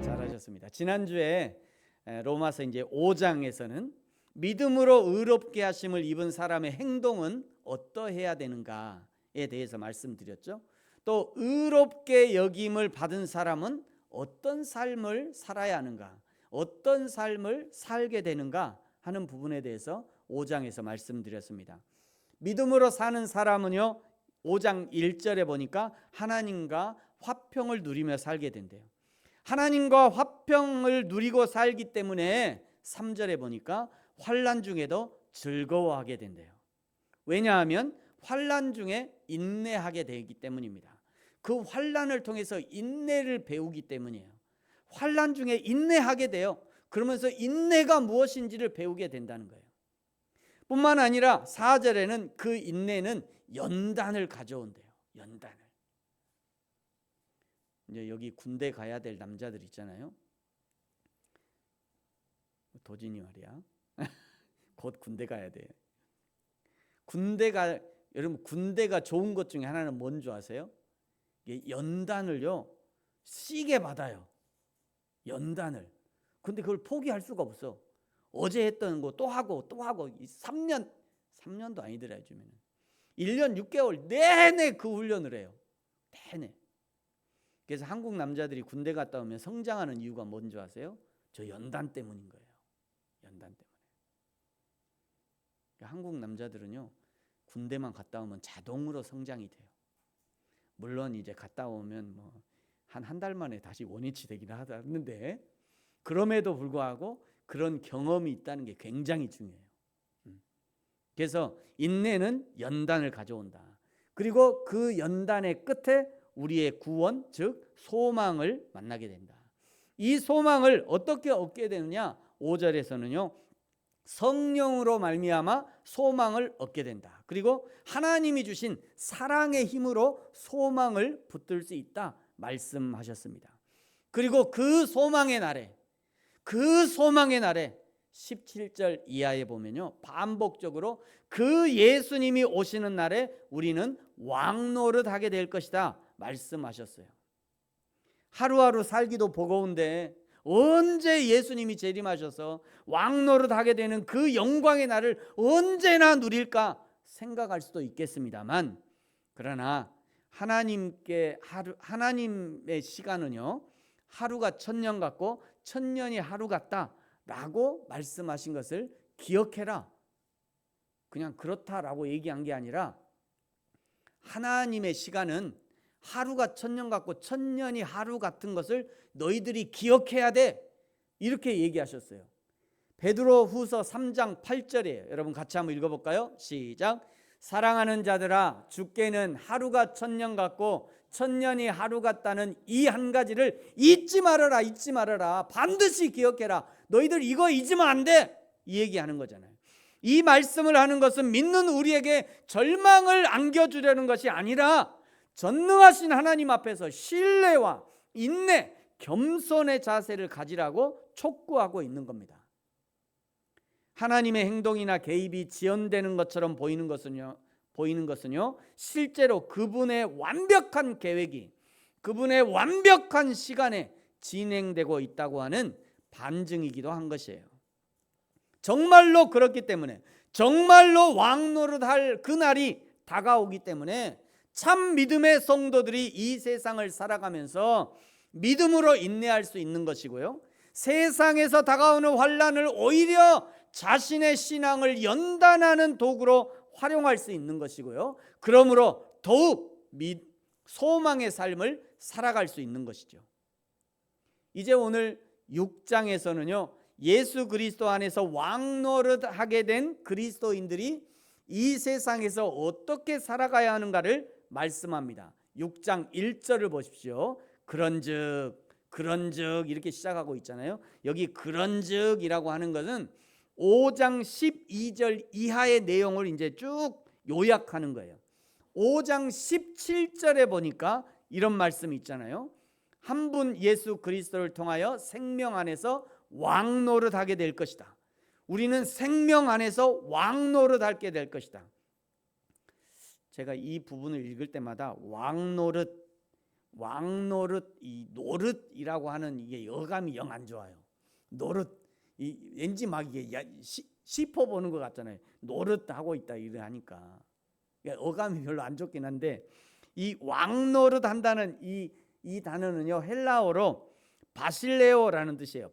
잘하셨습니다. 지난주에 로마서 이제 5장에서는 믿음으로 의롭게 하심을 입은 사람의 행동은 어떠해야 되는가에 대해서 말씀드렸죠. 또 의롭게 여김을 받은 사람은 어떤 삶을 살아야 하는가, 어떤 삶을 살게 되는가 하는 부분에 대해서 5장에서 말씀드렸습니다. 믿음으로 사는 사람은요, 5장 1절에 보니까 하나님과 화평을 누리며 살게 된대요. 하나님과 화평을 누리고 살기 때문에 3절에 보니까 환난 중에도 즐거워하게 된대요. 왜냐하면 환난 중에 인내하게 되기 때문입니다. 그 환난을 통해서 인내를 배우기 때문이에요. 환난 중에 인내하게 돼요. 그러면서 인내가 무엇인지를 배우게 된다는 거예요. 뿐만 아니라 4절에는 그 인내는 연단을 가져온대요. 연단을. 이제 여기 군대 가야 될 남자들 있잖아요. 도진이 말이야. 곧 군대 가야 돼. 여러분 군대가 좋은 것 중에 하나는 뭔 줄 아세요? 연단을요 시게 받아요. 연단을. 근데 그걸 포기할 수가 없어. 어제 했던 거 또 하고 3년도 아니더라 요즘에는 1년 6개월 내내 그 훈련을 해요. 내내. 그래서 한국 남자들이 군대 갔다 오면 성장하는 이유가 뭔지 아세요? 저 연단 때문인 거예요. 연단 때문에. 한국 남자들은요 군대만 갔다 오면 자동으로 성장이 돼요. 물론 이제 갔다 오면 뭐 한 달 만에 다시 원위치 되긴 하는데 그럼에도 불구하고 그런 경험이 있다는 게 굉장히 중요해요. 그래서 인내는 연단을 가져온다. 그리고 그 연단의 끝에 우리의 구원, 즉 소망을 만나게 된다. 이 소망을 어떻게 얻게 되느냐? 5절에서는요. 성령으로 말미암아 소망을 얻게 된다. 그리고 하나님이 주신 사랑의 힘으로 소망을 붙들 수 있다 말씀하셨습니다. 그리고 그 소망의 날에 17절 이하에 보면요 반복적으로 그 예수님이 오시는 날에 우리는 왕노릇하게 될 것이다 말씀하셨어요. 하루하루 살기도 버거운데 언제 예수님이 재림하셔서 왕노릇하게 되는 그 영광의 날을 언제나 누릴까 생각할 수도 있겠습니다만, 그러나 하나님의 시간은요 하루가 천년 같고 천년이 하루 같다라고 말씀하신 것을 기억해라. 그냥 그렇다라고 얘기한 게 아니라 하나님의 시간은 하루가 천년 같고 천년이 하루 같은 것을 너희들이 기억해야 돼. 이렇게 얘기하셨어요. 베드로후서 3장 8절이에요. 여러분 같이 한번 읽어볼까요? 시작. 사랑하는 자들아, 주께는 하루가 천년 같고 천년이 하루 같다는 이 한 가지를 잊지 말아라. 반드시 기억해라. 너희들 이거 잊으면 안 돼. 이 얘기하는 거잖아요. 이 말씀을 하는 것은 믿는 우리에게 절망을 안겨주려는 것이 아니라 전능하신 하나님 앞에서 신뢰와 인내, 겸손의 자세를 가지라고 촉구하고 있는 겁니다. 하나님의 행동이나 개입이 지연되는 것처럼 보이는 것은요 실제로 그분의 완벽한 계획이 그분의 완벽한 시간에 진행되고 있다고 하는 반증이기도 한 것이에요. 정말로 그렇기 때문에, 정말로 왕노릇할 그날이 다가오기 때문에 참 믿음의 성도들이 이 세상을 살아가면서 믿음으로 인내할 수 있는 것이고요, 세상에서 다가오는 환난을 오히려 자신의 신앙을 연단하는 도구로 활용할 수 있는 것이고요, 그러므로 더욱 소망의 삶을 살아갈 수 있는 것이죠. 이제 오늘 6장에서는요 예수 그리스도 안에서 왕노릇하게 된 그리스도인들이 이 세상에서 어떻게 살아가야 하는가를 말씀합니다. 6장 1절을 보십시오. 그런즉 이렇게 시작하고 있잖아요. 여기 그런즉이라고 하는 것은 5장 12절 이하의 내용을 이제 쭉 요약하는 거예요. 5장 17절에 보니까 이런 말씀이 있잖아요. 한 분 예수 그리스도를 통하여 생명 안에서 왕노릇하게 될 것이다. 우리는 생명 안에서 왕노릇하게 될 것이다. 제가 이 부분을 읽을 때마다 이 노릇이라고 하는 이게 어감이 영 안 좋아요. 노릇 왠지 막 이게 씹어 보는 것 같잖아요. 노릇하고 있다 이래 하니까 어감이 별로 안 좋긴 한데, 이 왕노릇 한다는 이 단어는요, 헬라어로 바실레오라는 뜻이에요.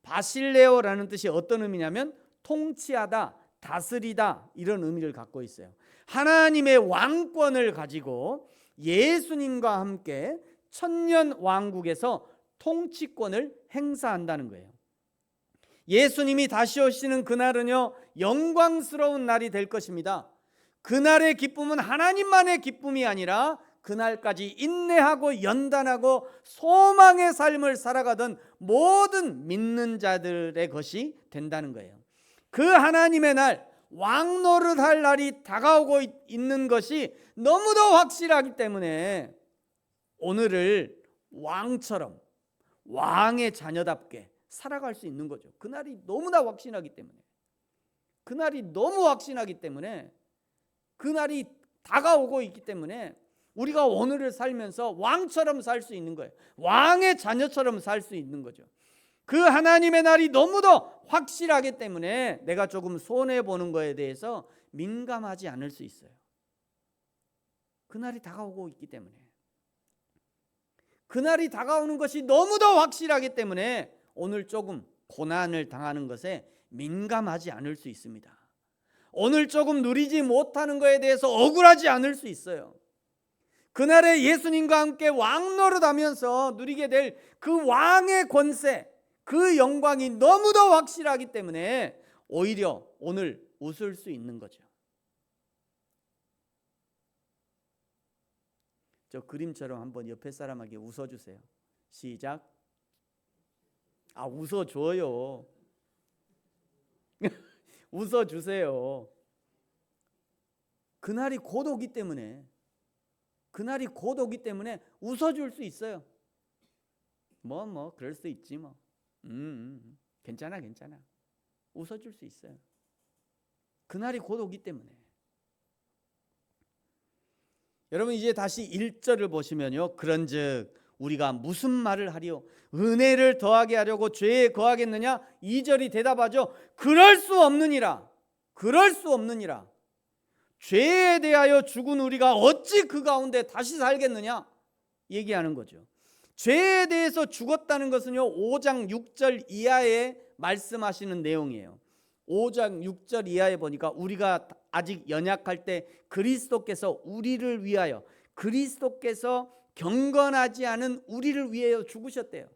바실레오라는 뜻이 어떤 의미냐면 통치하다, 다스리다, 이런 의미를 갖고 있어요. 하나님의 왕권을 가지고 예수님과 함께 천년 왕국에서 통치권을 행사한다는 거예요. 예수님이 다시 오시는 그날은요, 영광스러운 날이 될 것입니다. 그날의 기쁨은 하나님만의 기쁨이 아니라 그날까지 인내하고 연단하고 소망의 삶을 살아가던 모든 믿는 자들의 것이 된다는 거예요. 그 하나님의 날, 왕노릇할 날이 다가오고 있는 것이 너무도 확실하기 때문에 오늘을 왕처럼, 왕의 자녀답게 살아갈 수 있는 거죠. 그날이 너무나 확신하기 때문에, 그날이 다가오고 있기 때문에 우리가 오늘을 살면서 왕처럼 살 수 있는 거예요. 왕의 자녀처럼 살 수 있는 거죠. 그 하나님의 날이 너무도 확실하기 때문에 내가 조금 손해보는 거에 대해서 민감하지 않을 수 있어요. 그날이 다가오고 있기 때문에, 그날이 다가오는 것이 너무도 확실하기 때문에 오늘 조금 고난을 당하는 것에 민감하지 않을 수 있습니다. 오늘 조금 누리지 못하는 것에 대해서 억울하지 않을 수 있어요. 그날에 예수님과 함께 왕노릇하면서 누리게 될 그 왕의 권세, 그 영광이 너무도 확실하기 때문에 오히려 오늘 웃을 수 있는 거죠. 저 그림처럼 한번 옆에 사람에게 웃어주세요. 시작. 웃어줘요. 웃어주세요. 그날이 곧 오기 때문에 웃어줄 수 있어요. 그럴 수 있지 뭐. 괜찮아. 웃어줄 수 있어요. 그날이 곧 오기 때문에. 여러분 이제 다시 1절을 보시면요, 그런즉 우리가 무슨 말을 하리요? 은혜를 더하게 하려고 죄에 거하겠느냐? 2절이 대답하죠. 그럴 수 없느니라. 죄에 대하여 죽은 우리가 어찌 그 가운데 다시 살겠느냐? 얘기하는 거죠. 죄에 대해서 죽었다는 것은요, 5장 6절 이하에 말씀하시는 내용이에요. 5장 6절 이하에 보니까 우리가 아직 연약할 때 그리스도께서 우리를 위하여, 그리스도께서 경건하지 않은 우리를 위하여 죽으셨대요.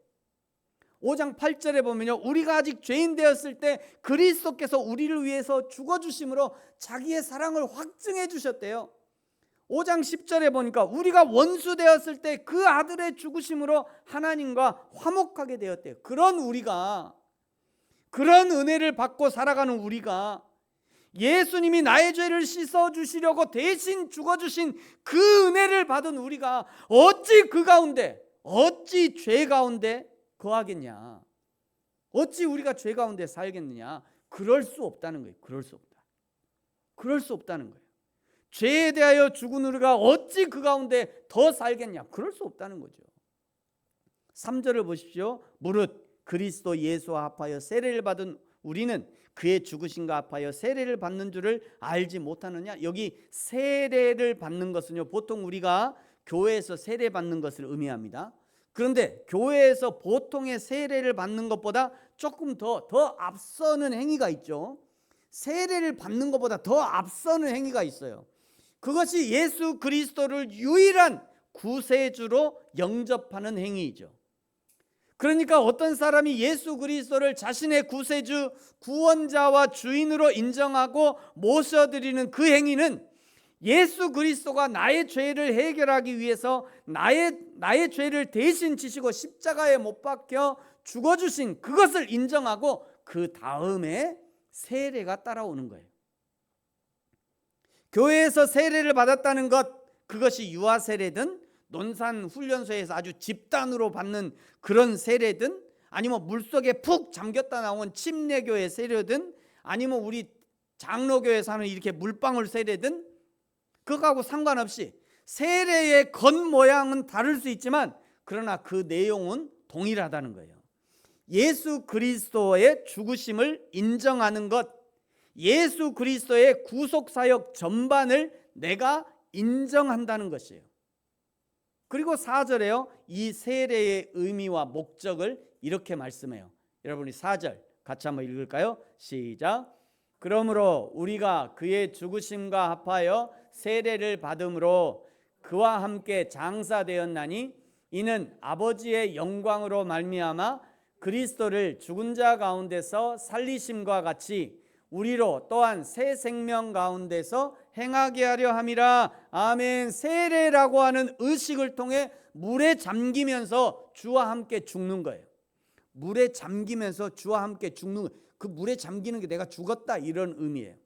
5장 8절에 보면요, 우리가 아직 죄인 되었을 때 그리스도께서 우리를 위해서 죽어주심으로 자기의 사랑을 확증해 주셨대요. 5장 10절에 보니까 우리가 원수 되었을 때 그 아들의 죽으심으로 하나님과 화목하게 되었대요. 그런 은혜를 받고 살아가는 우리가, 예수님이 나의 죄를 씻어주시려고 대신 죽어주신 그 은혜를 받은 우리가 어찌 죄 가운데 거하겠냐? 어찌 우리가 죄 가운데 살겠느냐? 그럴 수 없다는 거예요. 그럴 수 없다는 거예요. 죄에 대하여 죽은 우리가 어찌 그 가운데 더 살겠냐? 그럴 수 없다는 거죠. 3절을 보십시오. 무릇 그리스도 예수와 합하여 세례를 받은 우리는 그의 죽으심과 합하여 세례를 받는 줄을 알지 못하느냐? 여기 세례를 받는 것은요, 보통 우리가 교회에서 세례 받는 것을 의미합니다. 그런데 교회에서 보통의 세례를 받는 것보다 조금 더 앞서는 행위가 있죠. 세례를 받는 것보다 더 앞서는 행위가 있어요. 그것이 예수 그리스도를 유일한 구세주로 영접하는 행위이죠. 그러니까 어떤 사람이 예수 그리스도를 자신의 구세주, 구원자와 주인으로 인정하고 모셔드리는 그 행위는 예수 그리스도가 나의 죄를 해결하기 위해서 나의 죄를 대신 지시고 십자가에 못 박혀 죽어주신 그것을 인정하고 그 다음에 세례가 따라오는 거예요. 교회에서 세례를 받았다는 것, 그것이 유아 세례든 논산 훈련소에서 아주 집단으로 받는 그런 세례든, 아니면 물속에 푹 잠겼다 나온 침례교회 세례든, 아니면 우리 장로교회에서 하는 이렇게 물방울 세례든, 그거하고 상관없이 세례의 겉모양은 다를 수 있지만 그러나 그 내용은 동일하다는 거예요. 예수 그리스도의 죽으심을 인정하는 것, 예수 그리스도의 구속사역 전반을 내가 인정한다는 것이에요. 그리고 4절에요, 이 세례의 의미와 목적을 이렇게 말씀해요. 여러분이 4절 같이 한번 읽을까요? 시작. 그러므로 우리가 그의 죽으심과 합하여 세례를 받음으로 그와 함께 장사되었나니 이는 아버지의 영광으로 말미암아 그리스도를 죽은 자 가운데서 살리심과 같이 우리로 또한 새 생명 가운데서 행하게 하려 함이라. 아멘. 세례라고 하는 의식을 통해 물에 잠기면서 주와 함께 죽는 거예요. 물에 잠기면서 주와 함께 죽는 거예요. 그 물에 잠기는 게 내가 죽었다 이런 의미예요.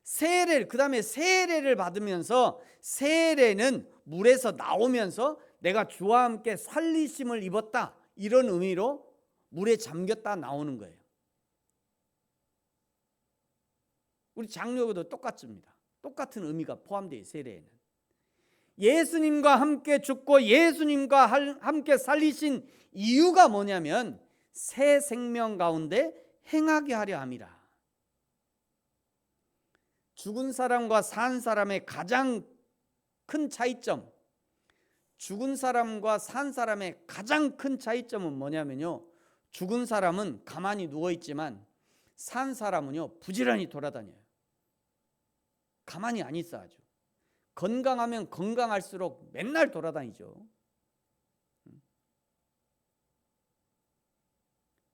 세례를, 그 다음에 세례를 받으면서 세례는 물에서 나오면서 내가 주와 함께 살리심을 입었다 이런 의미로 물에 잠겼다 나오는 거예요. 우리 장로교도 똑같습니다. 똑같은 의미가 포함되어 있어요. 세례에는 예수님과 함께 죽고 예수님과 함께 살리신 이유가 뭐냐면 새 생명 가운데 행하게 하려 함이라. 죽은 사람과 산 사람의 가장 큰 차이점, 죽은 사람과 산 사람의 가장 큰 차이점은 뭐냐면요, 죽은 사람은 가만히 누워있지만 산 사람은요 부지런히 돌아다녀요. 가만히 안 있어. 아주 건강하면 건강할수록 맨날 돌아다니죠.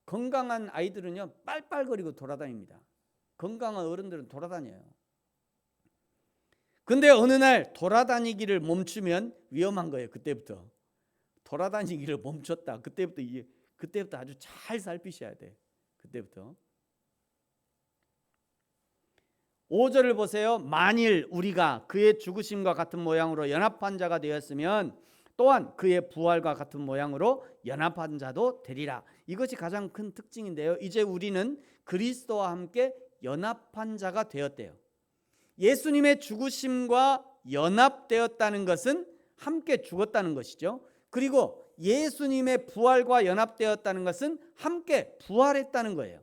건강한 아이들은요 빨빨거리고 돌아다닙니다. 건강한 어른들은 돌아다녀요. 근데 어느 날 돌아다니기를 멈추면 위험한 거예요. 그때부터 돌아다니기를 멈췄다. 그때부터 아주 잘 살피셔야 돼. 그때부터. 5절을 보세요. 만일 우리가 그의 죽으심과 같은 모양으로 연합한 자가 되었으면 또한 그의 부활과 같은 모양으로 연합한 자도 되리라. 이것이 가장 큰 특징인데요. 이제 우리는 그리스도와 함께 연합한 자가 되었대요. 예수님의 죽으심과 연합되었다는 것은 함께 죽었다는 것이죠. 그리고 예수님의 부활과 연합되었다는 것은 함께 부활했다는 거예요.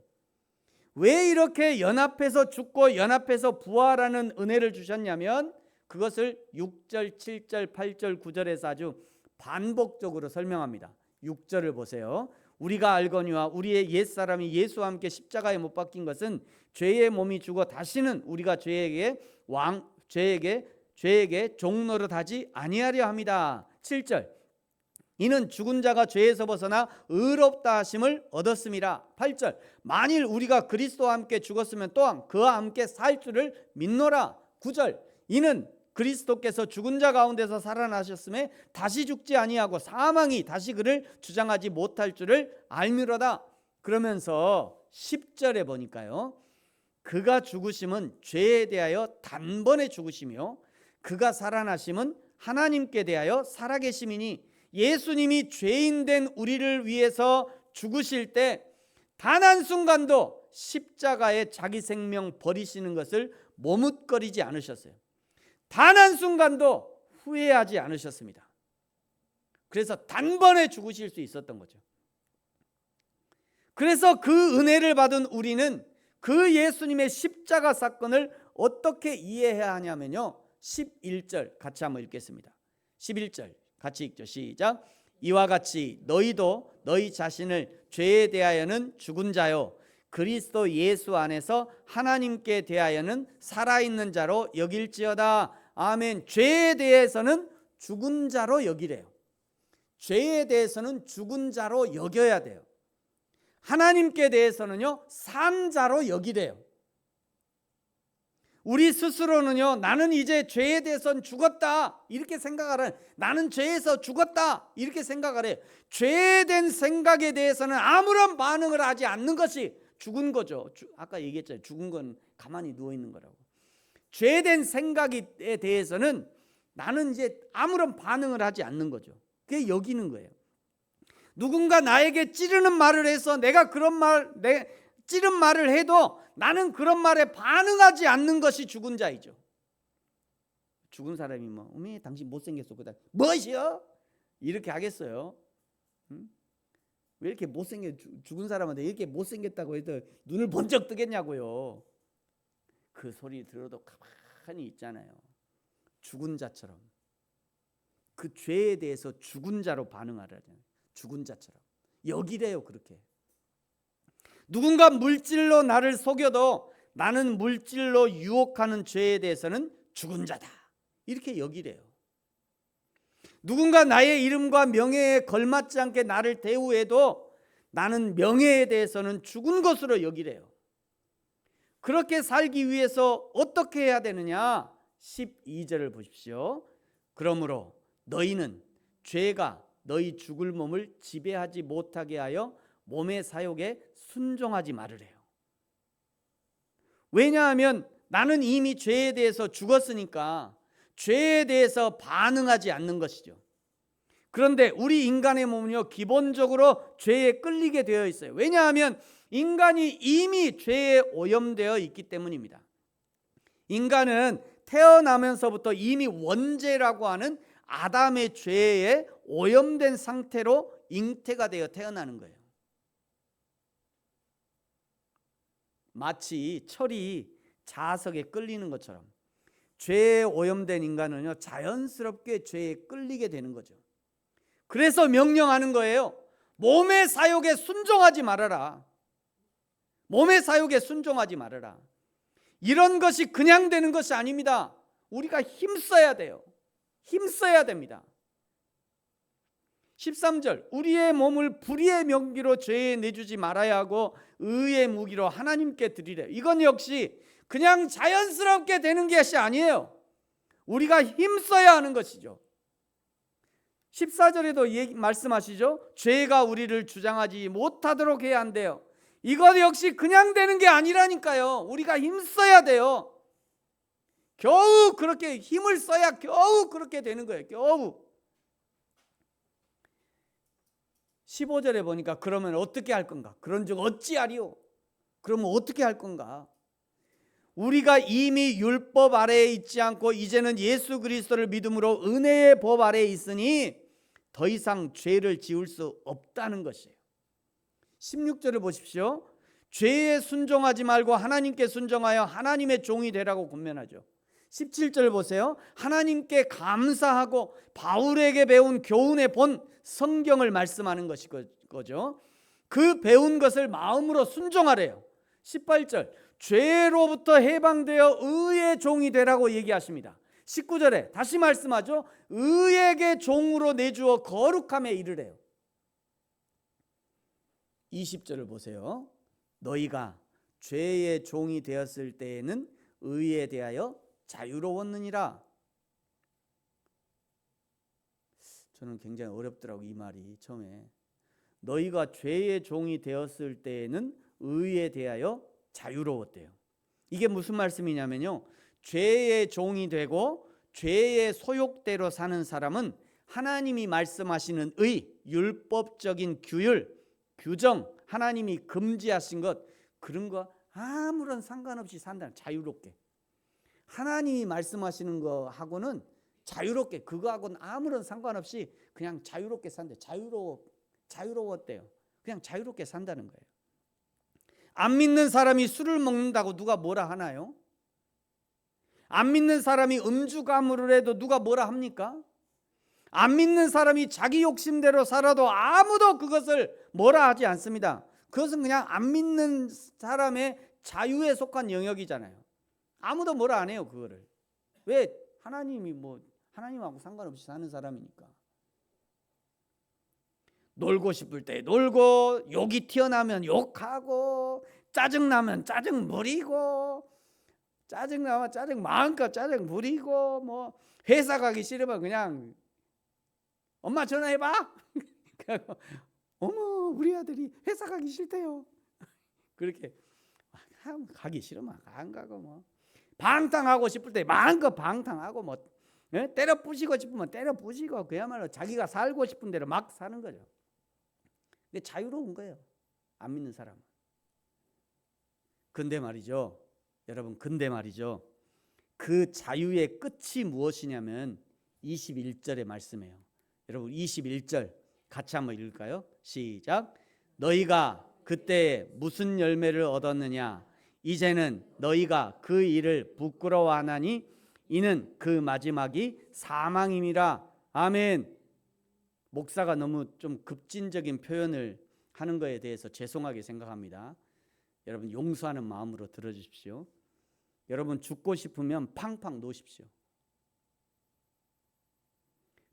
왜 이렇게 연합해서 죽고 연합해서 부활하는 은혜를 주셨냐면 그것을 6절, 7절, 8절, 9절에서 아주 반복적으로 설명합니다. 6절을 보세요. 우리가 알거니와 우리의 옛사람이 예수와 함께 십자가에 못 박힌 것은 죄의 몸이 죽어 다시는 우리가 죄에게 종노릇하지 아니하려 함이다. 7절. 이는 죽은 자가 죄에서 벗어나 의롭다 하심을 얻었음이라. 8절. 만일 우리가 그리스도와 함께 죽었으면 또한 그와 함께 살 줄을 믿노라. 9절. 이는 그리스도께서 죽은 자 가운데서 살아나셨음에 다시 죽지 아니하고 사망이 다시 그를 주장하지 못할 줄을 알미로다. 그러면서 10절에 보니까요, 그가 죽으심은 죄에 대하여 단번에 죽으시며 그가 살아나심은 하나님께 대하여 살아계심이니 예수님이 죄인 된 우리를 위해서 죽으실 때 단 한순간도 십자가에 자기 생명 버리시는 것을 머뭇거리지 않으셨어요. 단 한순간도 후회하지 않으셨습니다. 그래서 단번에 죽으실 수 있었던 거죠. 그래서 그 은혜를 받은 우리는 그 예수님의 십자가 사건을 어떻게 이해해야 하냐면요, 11절 같이 한번 읽겠습니다. 11절 같이 읽죠. 시작. 이와 같이 너희도 너희 자신을 죄에 대하여는 죽은 자요 그리스도 예수 안에서 하나님께 대하여는 살아있는 자로 여길지어다. 아멘. 죄에 대해서는 죽은 자로 여기래요. 죄에 대해서는 죽은 자로 여겨야 돼요. 하나님께 대해서는요 산 자로 여기래요. 우리 스스로는요 나는 이제 죄에 대해서는 죽었다 이렇게 생각하라. 나는 죄에서 죽었다 이렇게 생각하래요. 죄된 생각에 대해서는 아무런 반응을 하지 않는 것이 죽은 거죠. 아까 얘기했잖아요. 죽은 건 가만히 누워있는 거라고. 죄된 생각에 대해서는 나는 이제 아무런 반응을 하지 않는 거죠. 그게 여기는 거예요. 누군가 나에게 찌르는 말을 해서 내가 찌른 말을 해도 나는 그런 말에 반응하지 않는 것이 죽은 자이죠. 죽은 사람이 뭐 어메 당신 못생겼어 그다 뭐시여? 이렇게 하겠어요? 응? 왜 이렇게 죽은 사람한테 이렇게 못생겼다고 해도 눈을 번쩍 뜨겠냐고요. 그 소리 들어도 가만히 있잖아요. 죽은 자처럼. 그 죄에 대해서 죽은 자로 반응하라잖아요. 죽은 자처럼. 여기래요 그렇게. 누군가 물질로 나를 속여도 나는 물질로 유혹하는 죄에 대해서는 죽은 자다. 이렇게 여기래요. 누군가 나의 이름과 명예에 걸맞지 않게 나를 대우해도 나는 명예에 대해서는 죽은 것으로 여기래요. 그렇게 살기 위해서 어떻게 해야 되느냐? 12절을 보십시오. 그러므로 너희는 죄가 너희 죽을 몸을 지배하지 못하게 하여 몸의 사욕에 순종하지 말으래요. 왜냐하면 나는 이미 죄에 대해서 죽었으니까 죄에 대해서 반응하지 않는 것이죠. 그런데 우리 인간의 몸은요 기본적으로 죄에 끌리게 되어 있어요. 왜냐하면 인간이 이미 죄에 오염되어 있기 때문입니다. 인간은 태어나면서부터 이미 원죄라고 하는 아담의 죄에 오염된 상태로 잉태가 되어 태어나는 거예요. 마치 철이 자석에 끌리는 것처럼 죄에 오염된 인간은요 자연스럽게 죄에 끌리게 되는 거죠. 그래서 명령하는 거예요. 몸의 사욕에 순종하지 말아라. 몸의 사욕에 순종하지 말아라. 이런 것이 그냥 되는 것이 아닙니다. 우리가 힘써야 돼요. 힘써야 됩니다. 13절 우리의 몸을 불의의 명기로 죄에 내주지 말아야 하고 의의 무기로 하나님께 드리래. 이건 역시 그냥 자연스럽게 되는 것이 아니에요. 우리가 힘써야 하는 것이죠. 14절에도 말씀하시죠. 죄가 우리를 주장하지 못하도록 해야 한대요. 이것 역시 그냥 되는 게 아니라니까요. 우리가 힘써야 돼요. 겨우 그렇게 힘을 써야 겨우 그렇게 되는 거예요. 겨우. 15절에 보니까 그러면 어떻게 할 건가? 그런즉 어찌하리요? 그러면 어떻게 할 건가? 우리가 이미 율법 아래에 있지 않고 이제는 예수 그리스도를 믿음으로 은혜의 법 아래에 있으니 더 이상 죄를 지을 수 없다는 것이에요. 16절을 보십시오. 죄에 순종하지 말고 하나님께 순종하여 하나님의 종이 되라고 권면하죠. 17절 보세요. 하나님께 감사하고 바울에게 배운 교훈의 본 성경을 말씀하는 것이죠. 그 배운 것을 마음으로 순종하래요. 18절 죄로부터 해방되어 의의 종이 되라고 얘기하십니다. 19절에 다시 말씀하죠. 의에게 종으로 내주어 거룩함에 이르래요. 20절을 보세요. 너희가 죄의 종이 되었을 때에는 의에 대하여 자유로웠느니라. 저는 굉장히 어렵더라고요. 이 말이 처음에. 너희가 죄의 종이 되었을 때에는 의에 대하여 자유로웠대요. 이게 무슨 말씀이냐면요. 죄의 종이 되고 죄의 소욕대로 사는 사람은 하나님이 말씀하시는 의, 율법적인 규율, 규정, 하나님이 금지하신 것 그런 거 아무런 상관없이 산다. 자유롭게. 하나님이 말씀하시는 거하고는 자유롭게 그거하고는 아무런 상관없이 그냥 자유롭게 산대. 자유로웠대요. 그냥 자유롭게 산다는 거예요. 안 믿는 사람이 술을 먹는다고 누가 뭐라 하나요? 안 믿는 사람이 음주 가물을 해도 누가 뭐라 합니까? 안 믿는 사람이 자기 욕심대로 살아도 아무도 그것을 뭐라 하지 않습니다. 그것은 그냥 안 믿는 사람의 자유에 속한 영역이잖아요. 아무도 뭐라 안 해요 그거를. 왜? 하나님하고 상관없이 사는 사람이니까. 놀고 싶을 때 놀고, 욕이 튀어나오면 욕하고, 짜증나면 짜증 부리고, 짜증나면 짜증 마음껏 짜증 부리고, 뭐 회사 가기 싫으면 그냥 엄마 전화해봐. 어머 우리 아들이 회사 가기 싫대요. 그렇게 가기 싫으면 안 가고, 뭐 방탕하고 싶을 때 마음껏 방탕하고, 뭐 때려 부시고 싶으면 때려 부시고, 그야말로 자기가 살고 싶은 대로 막 사는 거죠. 근데 자유로운 거예요 안 믿는 사람은. 근데 말이죠 여러분, 근데 말이죠 그 자유의 끝이 무엇이냐면 21절의 말씀이에요. 여러분 21절 같이 한번 읽을까요? 시작. 너희가 그때 무슨 열매를 얻었느냐? 이제는 너희가 그 일을 부끄러워하나니 이는 그 마지막이 사망임이라. 아멘. 목사가 너무 좀 급진적인 표현을 하는 거에 대해서 죄송하게 생각합니다. 여러분 용서하는 마음으로 들어주십시오. 여러분 죽고 싶으면 팡팡 놓으십시오.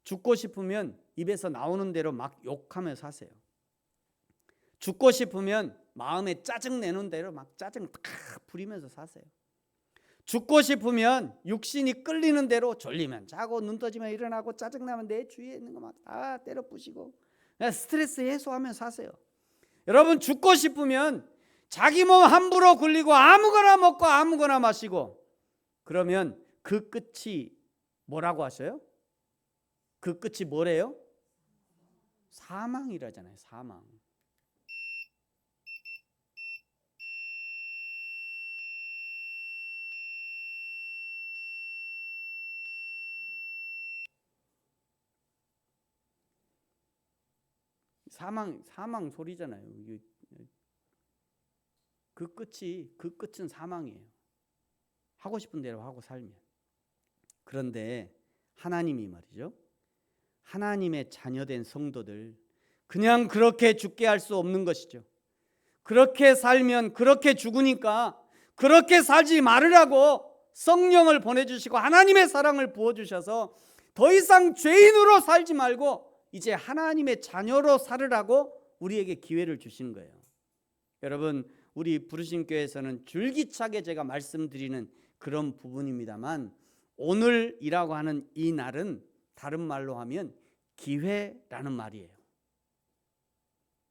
죽고 싶으면 입에서 나오는 대로 막 욕하며 사세요. 죽고 싶으면 마음에 짜증 내는 대로 막 짜증 다 부리면서 사세요. 죽고 싶으면 육신이 끌리는 대로 졸리면 자고 눈 떠지면 일어나고 짜증나면 내 주위에 있는 거 막 다 때려 부시고 스트레스 해소하며 사세요. 여러분 죽고 싶으면 자기 몸 함부로 굴리고 아무거나 먹고 아무거나 마시고 그러면 그 끝이 뭐라고 하셔요? 그 끝이 뭐래요? 사망이라잖아요. 사망. 사망 소리잖아요. 그 끝은 사망이에요. 하고 싶은 대로 하고 살면. 그런데 하나님이 말이죠. 하나님의 자녀된 성도들 그냥 그렇게 죽게 할 수 없는 것이죠. 그렇게 살면 그렇게 죽으니까 그렇게 살지 말으라고 성령을 보내주시고 하나님의 사랑을 부어주셔서 더 이상 죄인으로 살지 말고 이제 하나님의 자녀로 살으라고 우리에게 기회를 주시는 거예요. 여러분 우리 부르심교회에서는 줄기차게 제가 말씀드리는 그런 부분입니다만 오늘이라고 하는 이 날은 다른 말로 하면 기회라는 말이에요.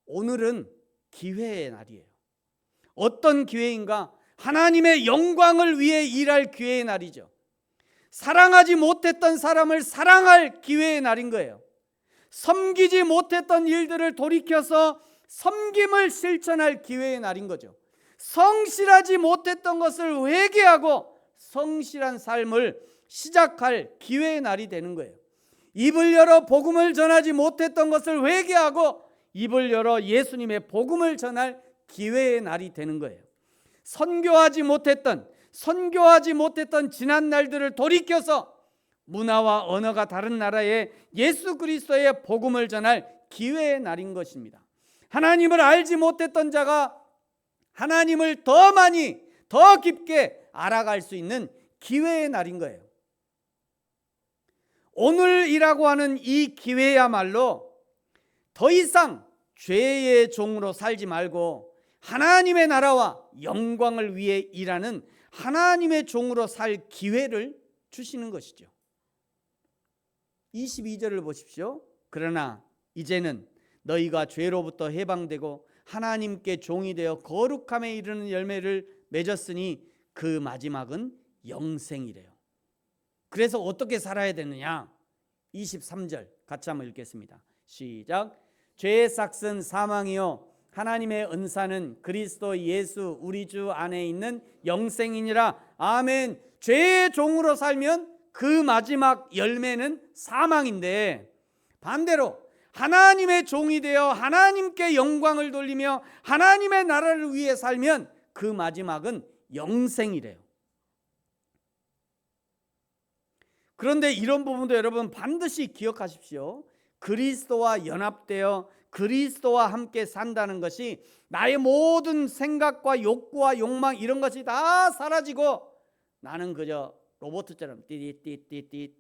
오늘은 기회의 날이에요. 어떤 기회인가? 하나님의 영광을 위해 일할 기회의 날이죠. 사랑하지 못했던 사람을 사랑할 기회의 날인 거예요. 섬기지 못했던 일들을 돌이켜서 섬김을 실천할 기회의 날인 거죠. 성실하지 못했던 것을 회개하고 성실한 삶을 시작할 기회의 날이 되는 거예요. 입을 열어 복음을 전하지 못했던 것을 회개하고 입을 열어 예수님의 복음을 전할 기회의 날이 되는 거예요. 선교하지 못했던 지난 날들을 돌이켜서 문화와 언어가 다른 나라에 예수 그리스도의 복음을 전할 기회의 날인 것입니다. 하나님을 알지 못했던 자가 하나님을 더 많이 더 깊게 알아갈 수 있는 기회의 날인 거예요. 오늘이라고 하는 이 기회야말로 더 이상 죄의 종으로 살지 말고 하나님의 나라와 영광을 위해 일하는 하나님의 종으로 살 기회를 주시는 것이죠. 22절을 보십시오. 그러나 이제는 너희가 죄로부터 해방되고 하나님께 종이 되어 거룩함에 이르는 열매를 맺었으니 그 마지막은 영생이래요. 그래서 어떻게 살아야 되느냐? 23절 같이 한번 읽겠습니다. 시작. 죄의 삭은 사망이요 하나님의 은사는 그리스도 예수 우리 주 안에 있는 영생이니라. 아멘. 죄의 종으로 살면 그 마지막 열매는 사망인데 반대로 하나님의 종이 되어 하나님께 영광을 돌리며 하나님의 나라를 위해 살면 그 마지막은 영생이래요. 그런데 이런 부분도 여러분 반드시 기억하십시오. 그리스도와 연합되어 그리스도와 함께 산다는 것이 나의 모든 생각과 욕구와 욕망 이런 것이 다 사라지고 나는 그저 로봇처럼 띠디띠띠띠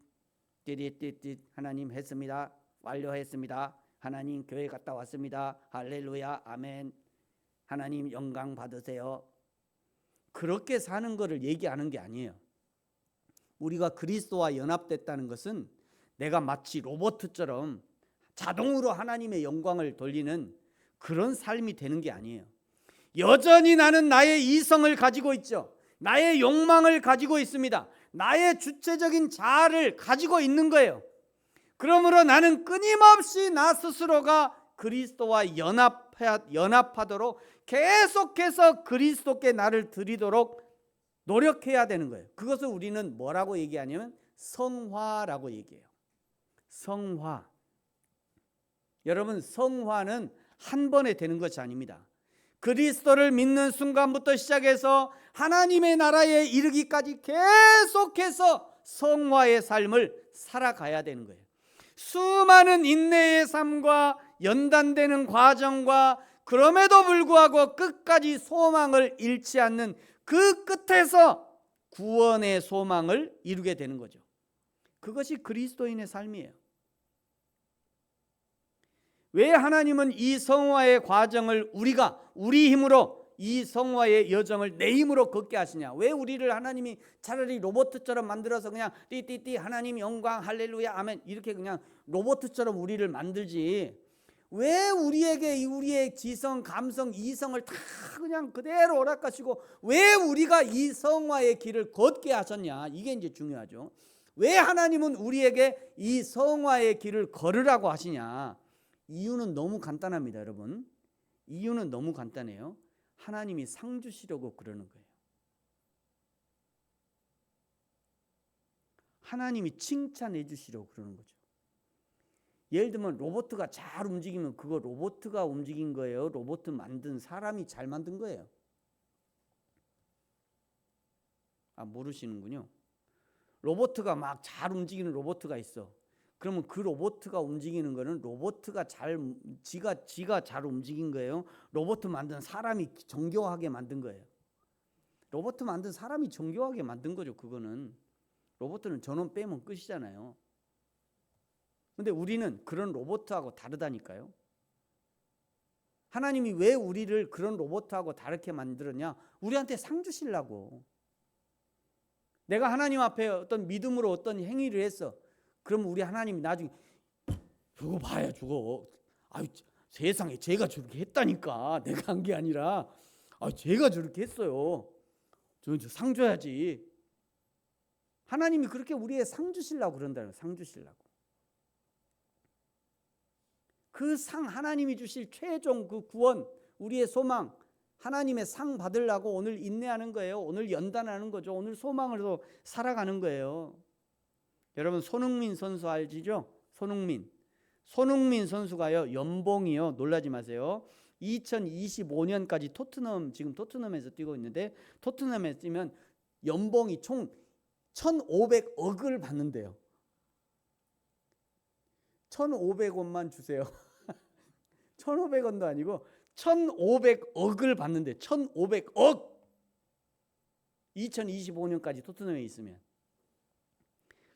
하나님 했습니다. 완료했습니다. 하나님 교회 갔다 왔습니다. 할렐루야 아멘. 하나님 영광 받으세요. 그렇게 사는 것을 얘기하는 게 아니에요. 우리가 그리스도와 연합됐다는 것은 내가 마치 로봇처럼 자동으로 하나님의 영광을 돌리는 그런 삶이 되는 게 아니에요. 여전히 나는 나의 이성을 가지고 있죠. 나의 욕망을 가지고 있습니다. 나의 주체적인 자아를 가지고 있는 거예요. 그러므로 나는 끊임없이 나 스스로가 그리스도와 연합하도록 계속해서 그리스도께 나를 드리도록 노력해야 되는 거예요. 그것을 우리는 뭐라고 얘기하냐면 성화라고 얘기해요. 성화. 여러분, 성화는 한 번에 되는 것이 아닙니다. 그리스도를 믿는 순간부터 시작해서 하나님의 나라에 이르기까지 계속해서 성화의 삶을 살아가야 되는 거예요. 수많은 인내의 삶과 연단되는 과정과 그럼에도 불구하고 끝까지 소망을 잃지 않는 그 끝에서 구원의 소망을 이루게 되는 거죠. 그것이 그리스도인의 삶이에요. 왜 하나님은 이 성화의 과정을 우리 힘으로 이 성화의 여정을 내 힘으로 걷게 하시냐? 왜 우리를 하나님이 차라리 로봇처럼 만들어서 그냥 띠띠띠 하나님 영광 할렐루야 아멘 이렇게 그냥 로봇처럼 우리를 만들지, 왜 우리의 지성, 감성, 이성을 다 그냥 그대로 허락하시고 왜 우리가 이 성화의 길을 걷게 하셨냐? 이게 이제 중요하죠. 왜 하나님은 우리에게 이 성화의 길을 걸으라고 하시냐? 이유는 너무 간단합니다, 여러분. 이유는 너무 간단해요. 하나님이 상 주시려고 그러는 거예요. 하나님이 칭찬해 주시려고 그러는 거죠. 예를 들면 로봇가 잘 움직이면 그거 로봇가 움직인 거예요? 로봇 만든 사람이 잘 만든 거예요? 모르시는군요. 로봇가 막 잘 움직이는 로봇가 있어. 그러면 그 로봇가 움직이는 거는 로봇가 지가 잘 움직인 거예요? 로봇 만든 사람이 정교하게 만든 거예요? 로봇 만든 사람이 정교하게 만든 거죠. 그거는 로봇은 전원 빼면 끝이잖아요. 근데 우리는 그런 로봇하고 다르다니까요. 하나님이 왜 우리를 그런 로봇하고 다르게 만들었냐? 우리한테 상 주시려고. 내가 하나님 앞에 어떤 믿음으로 어떤 행위를 했어. 그러면 우리 하나님이 나중에 저거 봐야 저거. 세상에 제가 저렇게 했다니까. 내가 한 게 아니라 제가 저렇게 했어요. 저 상 줘야지. 하나님이 그렇게 우리의 상 주시려고 그런다는, 상 주시려고. 그 상, 하나님이 주실 최종 그 구원, 우리의 소망, 하나님의 상 받으려고 오늘 인내하는 거예요. 오늘 연단하는 거죠. 오늘 소망으로 살아가는 거예요. 여러분, 손흥민 선수 알지죠? 손흥민 선수가요, 연봉이요, 놀라지 마세요, 2025년까지 지금 토트넘에서 뛰고 있는데, 토트넘에 뛰면 연봉이 총 1,500억을 받는데요. 1,500원만 주세요. 1,500원도 아니고 1,500억을 받는데, 1,500억. 2025년까지 토트넘에 있으면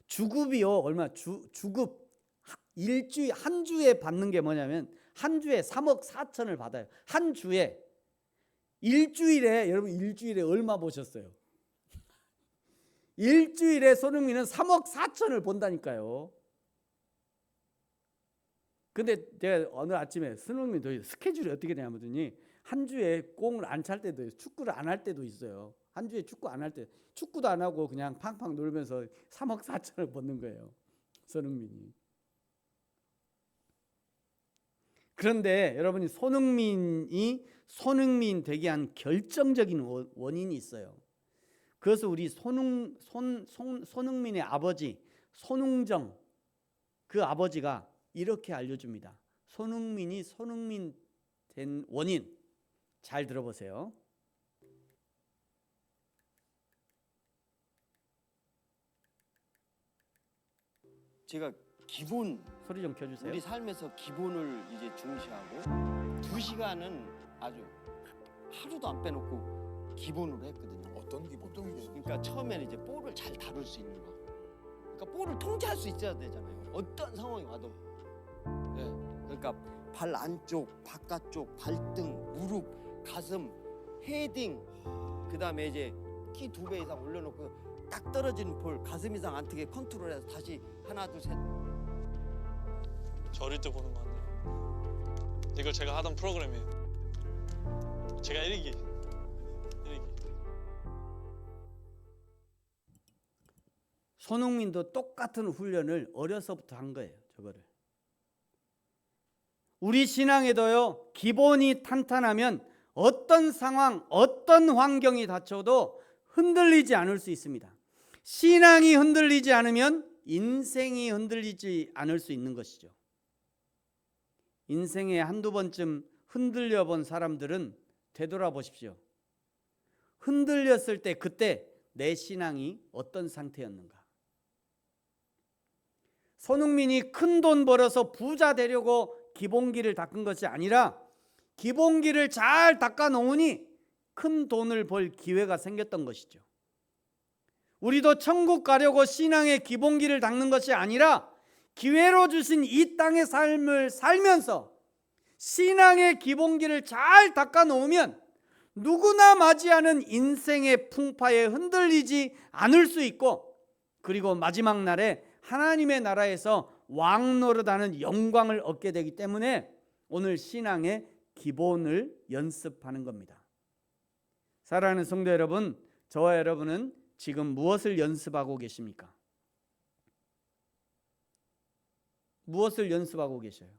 주급이요, 얼마? 주급 한 주에 받는 게 뭐냐면, 한 주에 3억 4천을 받아요. 한 주에. 여러분 일주일에 얼마 보셨어요? 일주일에 손흥민은 3억 4천을 본다니까요. 근데 제가 오늘 아침에 손흥민 스케줄이 어떻게 되냐면, 한 주에 공을 안 찰 때도 있어요. 축구를 안 할 때도 있어요. 한 주에 축구 안 할 때, 축구도 안 하고 그냥 팡팡 놀면서 3억 4천을 버는 거예요, 손흥민이. 그런데 여러분이 손흥민 되게 한 결정적인 원인이 있어요. 그래서 우리 손흥민의 아버지 손흥정, 그 아버지가 이렇게 알려줍니다. 손흥민이 손흥민 된 원인, 잘 들어보세요. 제가 기본, 소리 좀 켜주세요. 우리 삶에서 기본을 이제 중시하고 2시간은 아주 하루도 안 빼놓고 기본으로 했거든요. 어떤 기본? 그러니까 처음에는 이제 볼을 잘 다룰 수 있는 거. 그러니까 볼을 통제할 수 있어야 되잖아요. 어떤 상황이 와도. 네. 그러니까 발 안쪽, 바깥쪽, 발등, 무릎, 가슴, 헤딩. 그다음에 이제 키 2배 이상 올려놓고 딱 떨어지는 볼 가슴 이상 안 트게 컨트롤해서 다시 하나 둘 셋. 저 어릴 때 보는 거 같네요. 이걸 제가 하던 프로그램이에요. 제가 1기. 손흥민도 똑같은 훈련을 어려서부터 한 거예요, 저거를. 우리 신앙에도요, 기본이 탄탄하면 어떤 상황, 어떤 환경이 닥쳐도 흔들리지 않을 수 있습니다. 신앙이 흔들리지 않으면 인생이 흔들리지 않을 수 있는 것이죠. 인생에 한두 번쯤 흔들려 본 사람들은 되돌아보십시오. 흔들렸을 때 그때 내 신앙이 어떤 상태였는가? 손흥민이 큰 돈 벌어서 부자 되려고 기본기를 닦은 것이 아니라 기본기를 잘 닦아 놓으니 큰 돈을 벌 기회가 생겼던 것이죠. 우리도 천국 가려고 신앙의 기본기를 닦는 것이 아니라 기회로 주신 이 땅의 삶을 살면서 신앙의 기본기를 잘 닦아 놓으면 누구나 맞이하는 인생의 풍파에 흔들리지 않을 수 있고, 그리고 마지막 날에 하나님의 나라에서 왕 노릇하는 영광을 얻게 되기 때문에 오늘 신앙의 기본을 연습하는 겁니다. 사랑하는 성도 여러분, 저와 여러분은 지금 무엇을 연습하고 계십니까? 무엇을 연습하고 계셔요?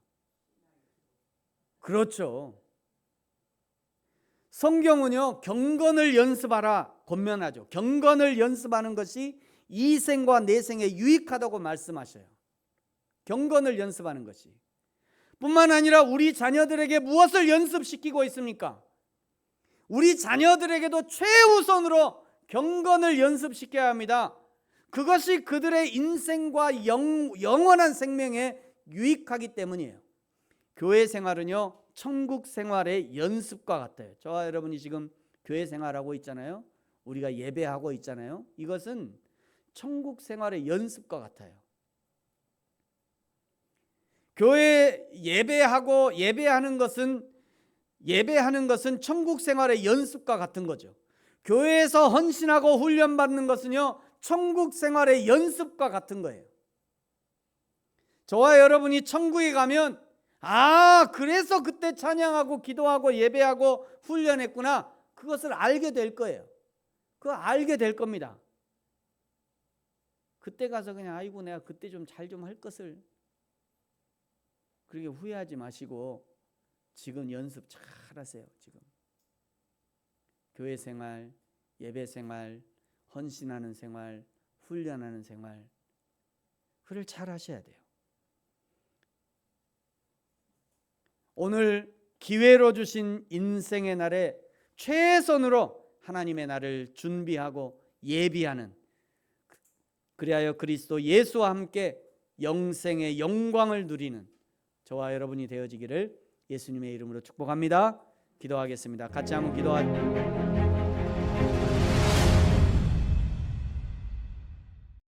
그렇죠. 성경은요, 경건을 연습하라 권면하죠. 경건을 연습하는 것이 이 생과 내 생에 유익하다고 말씀하셔요. 경건을 연습하는 것이. 뿐만 아니라 우리 자녀들에게 무엇을 연습시키고 있습니까? 우리 자녀들에게도 최우선으로 경건을 연습시켜야 합니다. 그것이 그들의 인생과 영원한 생명에 유익하기 때문이에요. 교회 생활은요, 천국 생활의 연습과 같아요. 저와 여러분이 지금 교회 생활하고 있잖아요. 우리가 예배하고 있잖아요. 이것은 천국 생활의 연습과 같아요. 교회 예배하는 것은 천국 생활의 연습과 같은 거죠. 교회에서 헌신하고 훈련받는 것은요, 천국 생활의 연습과 같은 거예요. 저와 여러분이 천국에 가면 그래서 그때 찬양하고 기도하고 예배하고 훈련했구나, 그것을 알게 될 거예요. 그거 알게 될 겁니다. 그때 가서 그냥 아이고 내가 그때 좀 잘 좀 할 것을, 그렇게 후회하지 마시고 지금 연습 잘 하세요. 지금 교회 생활, 예배 생활, 헌신하는 생활, 훈련하는 생활, 그를 잘 하셔야 돼요. 오늘 기회로 주신 인생의 날에 최선으로 하나님의 날을 준비하고 예비하는, 그리하여 그리스도 예수와 함께 영생의 영광을 누리는 저와 여러분이 되어지기를 예수님의 이름으로 축복합니다. 기도하겠습니다. 같이 한번 기도하죠.